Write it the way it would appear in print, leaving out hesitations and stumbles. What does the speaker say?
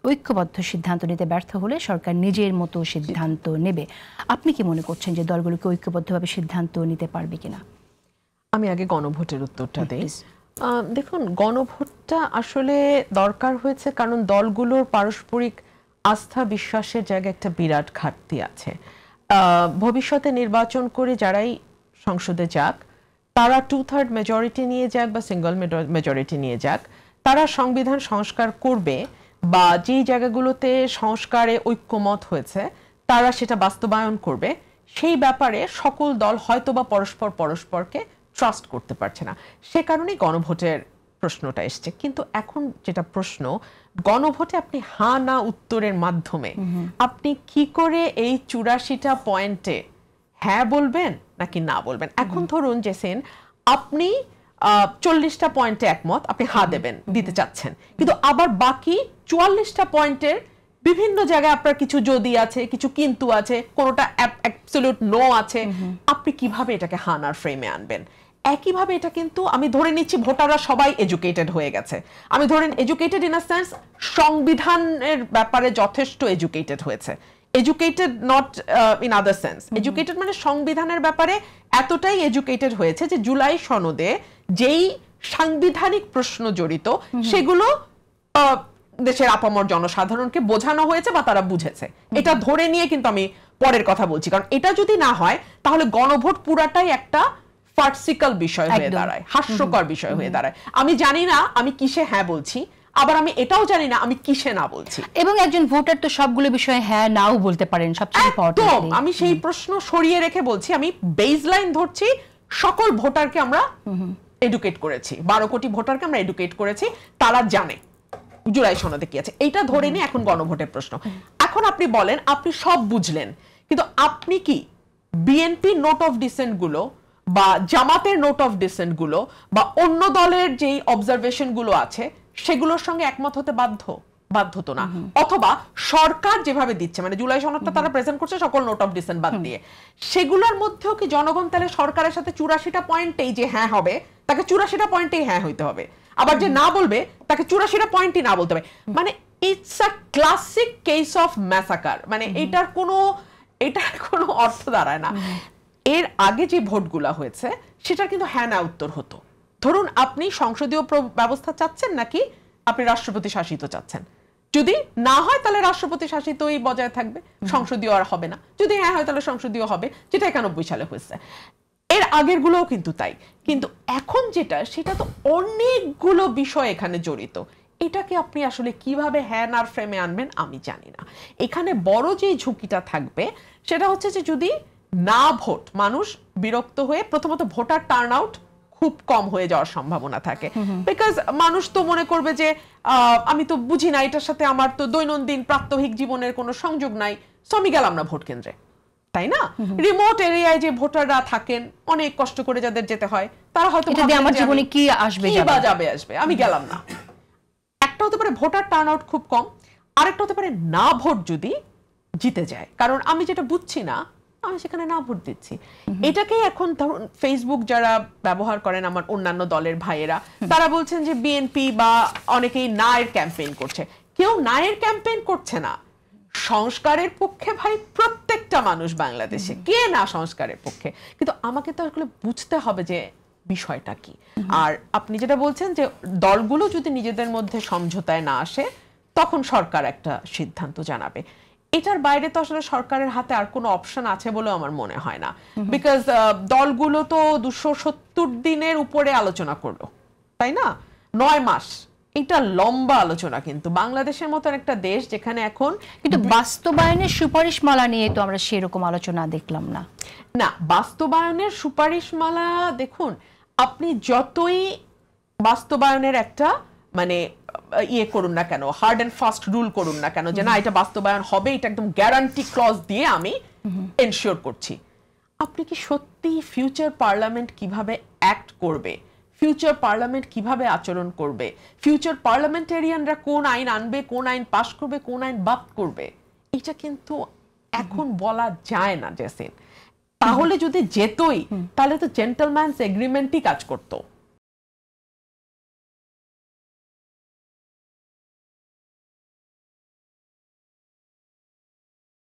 ঐক্যবদ্ধ সিদ্ধান্ত নিতে ব্যর্থ হলে সরকার নিজের মতো সিদ্ধান্ত নেবে। আপনি কি মনে করছেন যে দলগুলোকে ঐক্যবদ্ধভাবে সিদ্ধান্ত নিতে পারবে কিনা? আমি আগে গণভোটের উত্তরটা দিই। দেখুন, গণভোটটা আসলে দরকার হয়েছে কারণ দলগুলোর পারস্পরিক আস্থা বিশ্বাসের জায়গায় একটা বিরাট ঘাটতি আছে। ভবিষ্যতে নির্বাচন করে যারাই সংসদে যাক, তারা 2/3 মেজরিটি নিয়ে যাক বা সিঙ্গল মেজরিটি নিয়ে যাক, তারা সংবিধান সংস্কার করবে বা যেই জায়গাগুলোতে সংস্কারে ঐক্যমত হয়েছে তারা সেটা বাস্তবায়ন করবে। সেই ব্যাপারে সকল দল হয়তোবা পরস্পরকে ট্রাস্ট করতে পারছে না, সে কারণেই গণভোটের প্রশ্নটা এসছে। কিন্তু এখন যেটা প্রশ্ন, গণভোটে আপনি হ্যাঁ না উত্তরের মাধ্যমে আপনি কি করে এই 84টা পয়েন্টে হ্যাঁ বলবেন নাকি না বলবেন। এখন ধরুন জেসিন, আপনি 40টা পয়েন্টে একমত, আপনি হ্যাঁ দিতে চাচ্ছেন, কিন্তু আবার বাকি 44টা পয়েন্টের বিভিন্ন জায়গায় আপনার কিছু যদি আছে, কিছু কিন্তু আছে, কোনোটা অ্যাবসলিউট নো আছে। আপনি কিভাবে এটাকে হানার ফ্রেমে আনবেন? একইভাবে এটা কিন্তু আমি ধরে নিচ্ছি ভোটাররা সবাই এডুকেটেড হয়ে গেছে। আমি ধরেন এডুকেটেড ইন আ সেন্স সংবিধানের ব্যাপারে যথেষ্ট এডুকেটেড হয়েছে, educated not in other sense. Educated মানে সংবিধানের ব্যাপারে এতটাই এডুকেটেড হয়েছে যে জুলাই সনদে যেই সাংবিধানিক প্রশ্ন জড়িত সেগুলো দেশের আপামর জনসাধারণকে বোঝানো হয়েছে বা তারা বুঝেছে। এটা ধরে নিয়ে কিন্তু আমি পরের কথা বলছি, কারণ এটা যদি না হয় তাহলে গণভোট পুরাটাই একটা ফার্সিক্যাল বিষয় হয়ে দাঁড়ায়, হাস্যকর বিষয় হয়ে দাঁড়ায়। আমি জানি না আমি কিসে হ্যাঁ বলছি, আবার আমি এটাও জানি না আমি কিসে না বলছি। এবং একজন ভোটার তো সবগুলো বিষয়ে হ্যাঁ নাও বলতে পারেন। সবচেয়ে ইম্পর্টেন্ট, আমি সেই প্রশ্ন সরিয়ে রেখে বলছি, আমি বেসলাইন ধরছি, সকল ভোটারকে আমরা এডুকেট করেছি, 12 কোটি ভোটারকে আমরা এডুকেট করেছি, তারা জানে জুলাই সনদে কি আছে। এইটা ধরে নিয়ে এখন গণভোটের প্রশ্ন। এখন আপনি বলেন আপনি সব বুঝলেন, কিন্তু আপনি কি বিএনপি নোট অফ ডিসেন্ট গুলো বা জামাতের নোট অফ ডিসেন্ট গুলো বা অন্য দলের যেই অবজারভেশন গুলো আছে সেগুলোর সঙ্গে একমত হতে বাধ্য তো না। অথবা সরকার যেভাবে দিচ্ছে, মানে জুলাই সনদটা তারা প্রেজেন্ট করছে সকল নোট অফ ডিসেন্ট বাদ দিয়ে, সেগুলোর মধ্যেও কি জনগণ তাহলে সরকারের সাথে 84টা পয়েন্টেই যে হ্যাঁ হবে তাকে 84টা পয়েন্টেই হ্যাঁ হইতে হবে, আবার যে না বলবে তাকে 84টা পয়েন্টই না বলতে হবে? মানে it's a classic case of massacre. মানে এটার কোনো অর্থ দাঁড়ায় না। এর আগে যে ভোটগুলা হয়েছে সেটা কিন্তু হ্যাঁ না উত্তর হতো। ধরুন আপনি সংসদীয় ব্যবস্থা চাচ্ছেন নাকি আপনি রাষ্ট্রপতি শাসিত চাচ্ছেন, যদি না হয় তাহলে রাষ্ট্রপতি শাসিতই বজায় থাকবে, সংসদীয় আর হবে না। যদি হ্যাঁ হয় তাহলে সংসদীয় হবে, যেটা 91 সালে হয়েছে। এর আগের গুলোও কিন্তু তাই। কিন্তু এখন যেটা, সেটা তো অনেকগুলো বিষয় এখানে জড়িত। এটাকে আপনি আসলে কিভাবে হ্যাঁ নার ফ্রেমে আনবেন আমি জানি না। এখানে বড় যে ঝুঁকিটা থাকবে সেটা হচ্ছে যে যদি না ভোট, মানুষ বিরক্ত হয়ে প্রথমত ভোটার টার্ন আউট খুব কম হয়ে যাওয়ার সম্ভাবনা থাকে। বিকজ মানুষ তো মনে করবে যে আমি তো বুঝি না, এটার সাথে আমার তো দৈনন্দিন প্রাত্যহিক জীবনের কোনো সংযোগ নাই, সো আমি গেলাম না ভোট কেন্দ্রে, তাই না? রিমোট এরিয়ায় যে ভোটাররা থাকেন, অনেক কষ্ট করে যাদের যেতে হয়, তারা হয়তো আমার জীবনে কি আসবে যাবে আমি গেলাম না। একটা হতে পারে ভোটার টার্ন আউট খুব কম, আরেকটা হতে পারে না ভোট যদি জিতে যায়, কারণ আমি যেটা বুঝছি না আমি সেখানে না ভোট দিচ্ছি। এটাকেই এখন ধরুন ফেসবুক যারা ব্যবহার করেন আমার অন্যান্য দলের ভাইয়েরা, তারা বলছেন যে বিএনপি বা অনেকেই নায়ের ক্যাম্পেইন করছে। কেউ নায়ের ক্যাম্পেইন করছে না। সংস্কারের পক্ষে ভাই প্রত্যেকটা মানুষ বাংলাদেশে, কে না সংস্কারের পক্ষে, কিন্তু আমাকে তো আসলে বুঝতে হবে যে বিষয়টা কি। আর আপনি যেটা বলছেন যে দলগুলো যদি নিজেদের মধ্যে সমঝোতায় না আসে তখন সরকার একটা সিদ্ধান্ত জানাবে, এটার বাইরে তো আসলে সরকারের হাতে আর কোনো অপশন আছে বলে আমার মনে হয় না। বিকজ দলগুলো তো 270 দিনের উপরে আলোচনা করলো, তাই না? 9 মাস, এটা লম্বা আলোচনা। কিন্তু বাংলাদেশের মতো একটা দেশ যেখানে এখন কিন্তু বাস্তবায়নের সুপারিশমালা নিয়ে তো আমরা সেরকম আলোচনা দেখলাম না। না, বাস্তবায়নের সুপারিশমালা দেখুন, আপনি যতই বাস্তবায়নের একটা মানে ইয়ে করুন না কেন, হার্ড এন্ড ফাস্ট রুল করুন না কেন যে না এটা বাস্তবায়ন হবে, এটা একদম গ্যারান্টি ক্লজ দিয়ে আমি এনশিওর করছি, আপনি কি সত্যি ফিউচার পার্লামেন্ট কিভাবে অ্যাক্ট করবে, ফিউচার পার্লামেন্ট কিভাবে আচরণ করবে, ফিউচার পার্লামেন্টেরিয়ানরা কোন আইন আনবে, কোন আইন পাস করবে, কোন আইন বাদ করবে, এটা কিন্তু এখন বলা যায় না জেসিন। তাহলে যদি যেতই তাহলে তো জেন্টলম্যানস এগ্রিমেন্টই কাজ করতো।